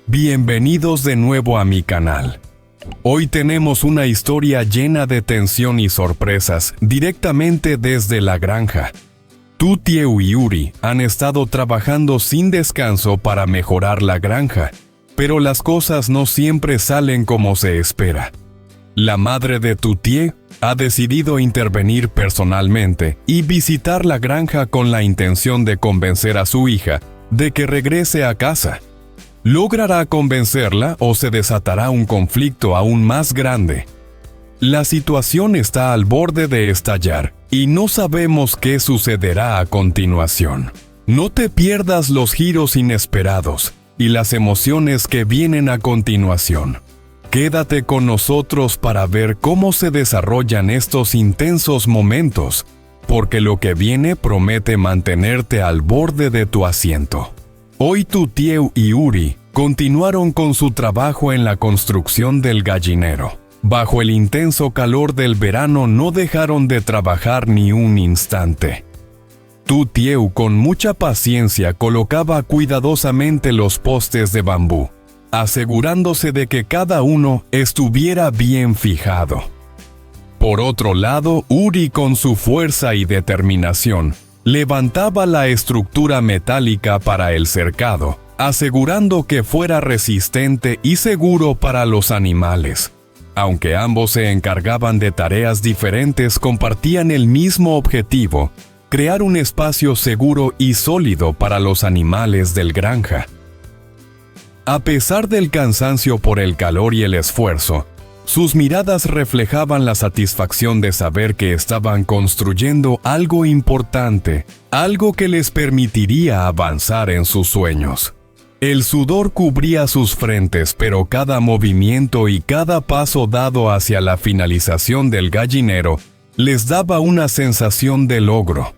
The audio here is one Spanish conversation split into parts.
Bienvenidos de nuevo a mi canal. Hoy tenemos una historia llena de tensión y sorpresas directamente desde la granja. Tu Tieu y Uri han estado trabajando sin descanso para mejorar la granja, pero las cosas no siempre salen como se espera. La madre de Tu Tieu ha decidido intervenir personalmente y visitar la granja con la intención de convencer a su hija de que regrese a casa. ¿Logrará convencerla o se desatará un conflicto aún más grande? La situación está al borde de estallar y no sabemos qué sucederá a continuación. No te pierdas los giros inesperados y las emociones que vienen a continuación. Quédate con nosotros para ver cómo se desarrollan estos intensos momentos, porque lo que viene promete mantenerte al borde de tu asiento. Hoy Tu Tieu y Uri continuaron con su trabajo en la construcción del gallinero. Bajo el intenso calor del verano no dejaron de trabajar ni un instante. Tu Tieu con mucha paciencia colocaba cuidadosamente los postes de bambú, asegurándose de que cada uno estuviera bien fijado. Por otro lado, Uri con su fuerza y determinación levantaba la estructura metálica para el cercado, asegurando que fuera resistente y seguro para los animales. Aunque ambos se encargaban de tareas diferentes, compartían el mismo objetivo: crear un espacio seguro y sólido para los animales del granja. A pesar del cansancio por el calor y el esfuerzo, sus miradas reflejaban la satisfacción de saber que estaban construyendo algo importante, algo que les permitiría avanzar en sus sueños. El sudor cubría sus frentes, pero cada movimiento y cada paso dado hacia la finalización del gallinero les daba una sensación de logro.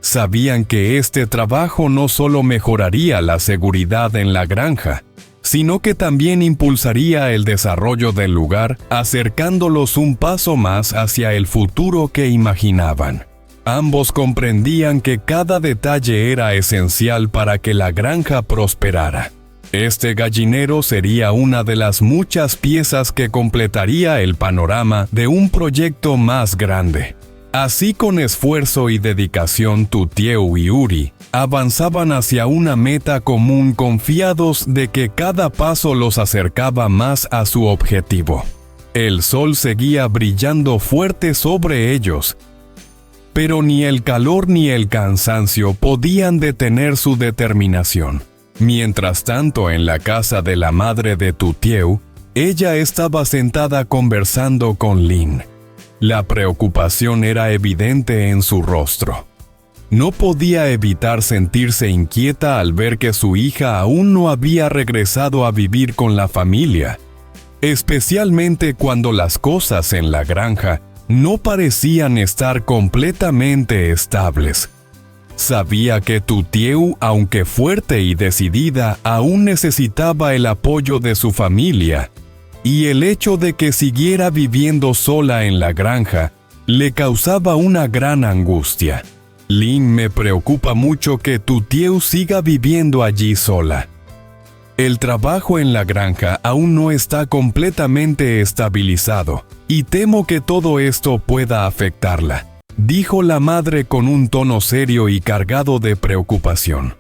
Sabían que este trabajo no solo mejoraría la seguridad en la granja, sino que también impulsaría el desarrollo del lugar, acercándolos un paso más hacia el futuro que imaginaban. Ambos comprendían que cada detalle era esencial para que la granja prosperara. Este gallinero sería una de las muchas piezas que completaría el panorama de un proyecto más grande. Así, con esfuerzo y dedicación, Tu Tieu y Uri avanzaban hacia una meta común, confiados de que cada paso los acercaba más a su objetivo. El sol seguía brillando fuerte sobre ellos, pero ni el calor ni el cansancio podían detener su determinación. Mientras tanto, en la casa de la madre de Tu Tieu, ella estaba sentada conversando con Lin. La preocupación era evidente en su rostro. No podía evitar sentirse inquieta al ver que su hija aún no había regresado a vivir con la familia, especialmente cuando las cosas en la granja no parecían estar completamente estables. Sabía que Tu Tieu, aunque fuerte y decidida, aún necesitaba el apoyo de su familia, y el hecho de que siguiera viviendo sola en la granja le causaba una gran angustia. Lin, me preocupa mucho que Tu Tieu siga viviendo allí sola. El trabajo en la granja aún no está completamente estabilizado, y temo que todo esto pueda afectarla, dijo la madre con un tono serio y cargado de preocupación.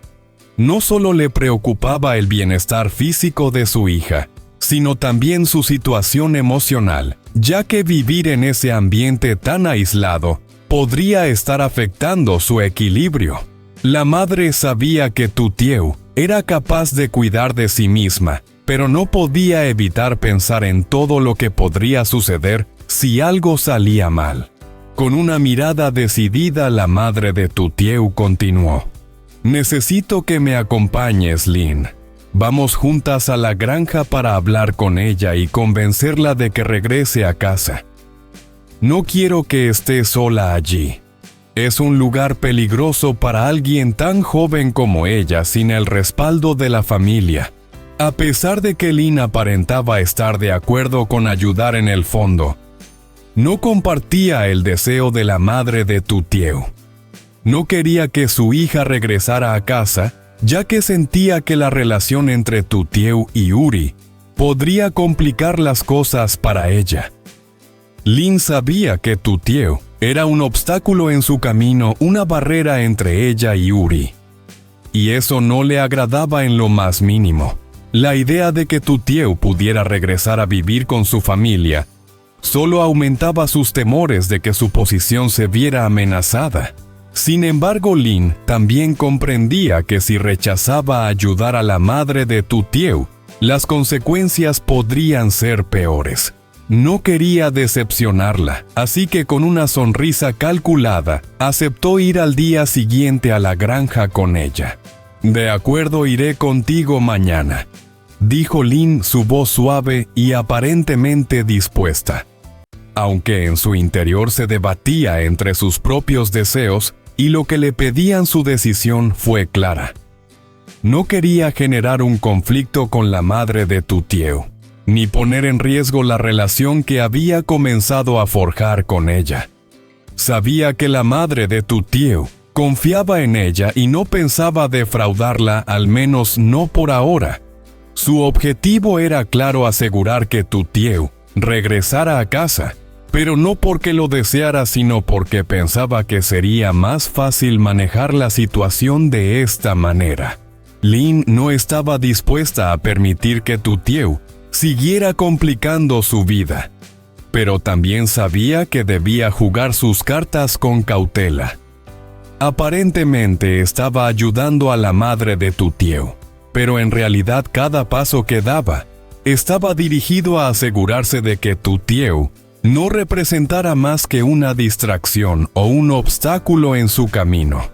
No solo le preocupaba el bienestar físico de su hija, sino también su situación emocional, ya que vivir en ese ambiente tan aislado podría estar afectando su equilibrio. La madre sabía que Tu Tieu era capaz de cuidar de sí misma, pero no podía evitar pensar en todo lo que podría suceder si algo salía mal. Con una mirada decidida, la madre de Tu Tieu continuó: «Necesito que me acompañes, Lin. Vamos juntas a la granja para hablar con ella y convencerla de que regrese a casa. No quiero que esté sola allí. Es un lugar peligroso para alguien tan joven como ella sin el respaldo de la familia». A pesar de que Lin aparentaba estar de acuerdo con ayudar, en el fondo no compartía el deseo de la madre de Tu Tieu. No quería que su hija regresara a casa, ya que sentía que la relación entre Tutieu y Uri podría complicar las cosas para ella. Lin sabía que Tutieu era un obstáculo en su camino, una barrera entre ella y Uri. Y eso no le agradaba en lo más mínimo. La idea de que Tutieu pudiera regresar a vivir con su familia solo aumentaba sus temores de que su posición se viera amenazada. Sin embargo, Lin también comprendía que si rechazaba ayudar a la madre de Tutieu, las consecuencias podrían ser peores. No quería decepcionarla, así que con una sonrisa calculada, aceptó ir al día siguiente a la granja con ella. «De acuerdo, iré contigo mañana», dijo Lin, su voz suave y aparentemente dispuesta. Aunque en su interior se debatía entre sus propios deseos y lo que le pedían, su decisión fue clara. No quería generar un conflicto con la madre de Tutieu, ni poner en riesgo la relación que había comenzado a forjar con ella. Sabía que la madre de Tutieu confiaba en ella y no pensaba defraudarla, al menos no por ahora. Su objetivo era claro: asegurar que Tutieu regresara a casa, pero no porque lo deseara, sino porque pensaba que sería más fácil manejar la situación de esta manera. Lin no estaba dispuesta a permitir que Tutieu siguiera complicando su vida, pero también sabía que debía jugar sus cartas con cautela. Aparentemente estaba ayudando a la madre de Tutieu, pero en realidad cada paso que daba estaba dirigido a asegurarse de que Tutieu no representara más que una distracción o un obstáculo en su camino.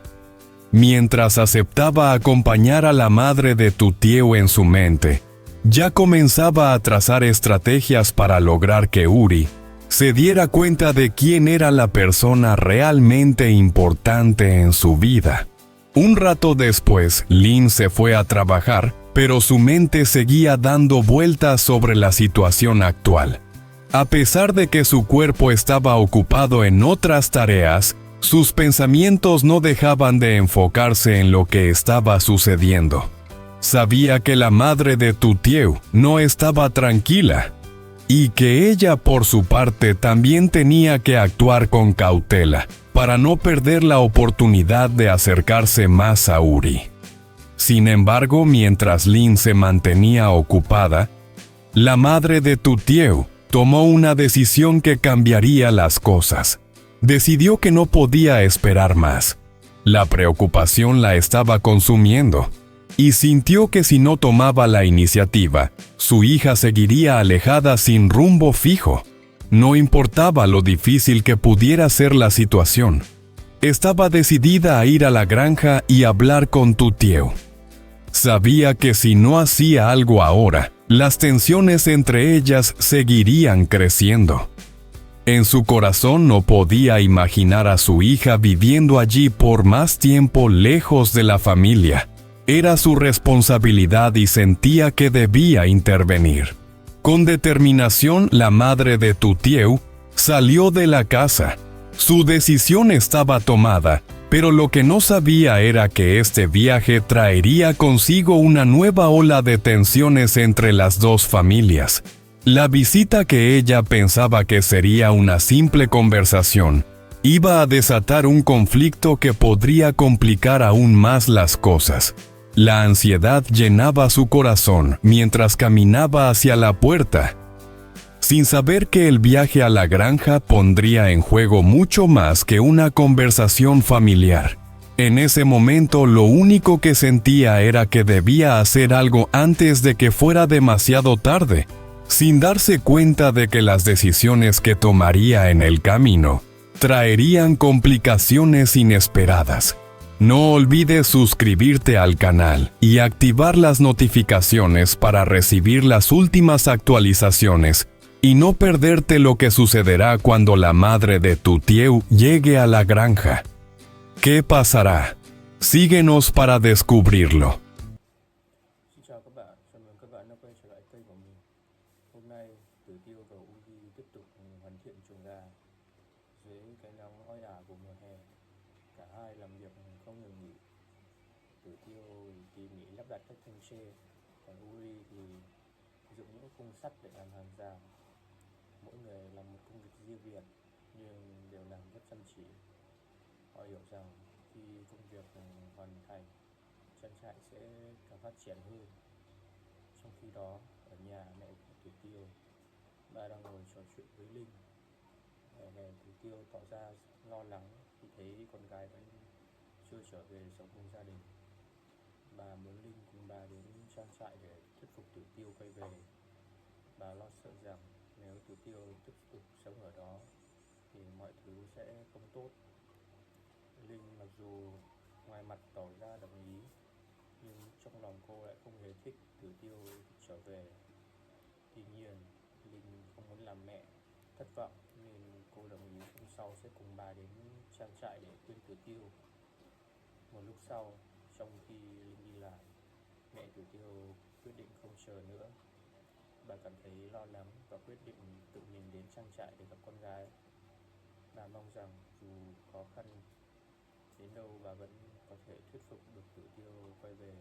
Mientras aceptaba acompañar a la madre de Tutieu en su mente, ya comenzaba a trazar estrategias para lograr que Uri se diera cuenta de quién era la persona realmente importante en su vida. Un rato después, Lin se fue a trabajar, pero su mente seguía dando vueltas sobre la situación actual. A pesar de que su cuerpo estaba ocupado en otras tareas, sus pensamientos no dejaban de enfocarse en lo que estaba sucediendo. Sabía que la madre de Tutieu no estaba tranquila, y que ella por su parte también tenía que actuar con cautela para no perder la oportunidad de acercarse más a Uri. Sin embargo, mientras Lin se mantenía ocupada, la madre de Tutieu tomó una decisión que cambiaría las cosas. Decidió que no podía esperar más. La preocupación la estaba consumiendo, y sintió que si no tomaba la iniciativa, su hija seguiría alejada sin rumbo fijo. No importaba lo difícil que pudiera ser la situación. Estaba decidida a ir a la granja y hablar con Tutieu. Sabía que si no hacía algo ahora, las tensiones entre ellas seguirían creciendo. En su corazón no podía imaginar a su hija viviendo allí por más tiempo lejos de la familia. Era su responsabilidad y sentía que debía intervenir. Con determinación, la madre de Tutieu salió de la casa. Su decisión estaba tomada, pero lo que no sabía era que este viaje traería consigo una nueva ola de tensiones entre las dos familias. La visita, que ella pensaba que sería una simple conversación, iba a desatar un conflicto que podría complicar aún más las cosas. La ansiedad llenaba su corazón mientras caminaba hacia la puerta, sin saber que el viaje a la granja pondría en juego mucho más que una conversación familiar. En ese momento, lo único que sentía era que debía hacer algo antes de que fuera demasiado tarde, sin darse cuenta de que las decisiones que tomaría en el camino traerían complicaciones inesperadas. No olvides suscribirte al canal y activar las notificaciones para recibir las últimas actualizaciones y no perderte lo que sucederá cuando la madre de Tutieu llegue a la granja. ¿Qué pasará? Síguenos para descubrirlo. Xin chào các bạn, chào mừng các bạn đã quay trở lại kênh của mình. Hôm nay, Tử Tiêu và Uzi tiếp tục hoàn thiện chuồng gà. Dưới cái nắng oi ả của mùa hè, cả hai làm việc không ngừng nghỉ. Tử Tiêu thì tỉ mỉ lắp đặt các thanh tre, còn Uri thì dùng những khung sắt để làm hàng rào. Mỗi người làm một công việc riêng biệt nhưng đều làm rất chăm chỉ. Họ hiểu rằng khi công việc hoàn thành, trang trại sẽ càng phát triển hơn. Trong khi đó, ở nhà mẹ của Tử Tiêu, bà đang ngồi trò chuyện với Linh. Mẹ Tử Tiêu tỏ ra lo lắng khi thấy con gái vẫn chưa trở về sống cùng gia đình. Bà muốn Linh cùng bà đến trang trại để thuyết phục Tử Tiêu quay về. Bà lo sợ rằng nếu Tử Tiêu tiếp tục sống ở đó thì mọi thứ sẽ không tốt. Linh mặc dù ngoài mặt tỏ ra đồng ý, nhưng trong lòng cô lại không hề thích Tử Tiêu trở về. Tuy nhiên, Linh không muốn làm mẹ thất vọng nên cô đồng ý hôm sau sẽ cùng bà đến trang trại để khuyên Tử Tiêu. Một lúc sau, trong khi Linh đi làm, mẹ Tử Tiêu quyết định không chờ nữa. Bà cảm thấy lo lắng và quyết định tự mình đến trang trại để gặp con gái. Bà mong rằng dù khó khăn đến đâu bà vẫn có thể thuyết phục được Tử Tiêu quay về.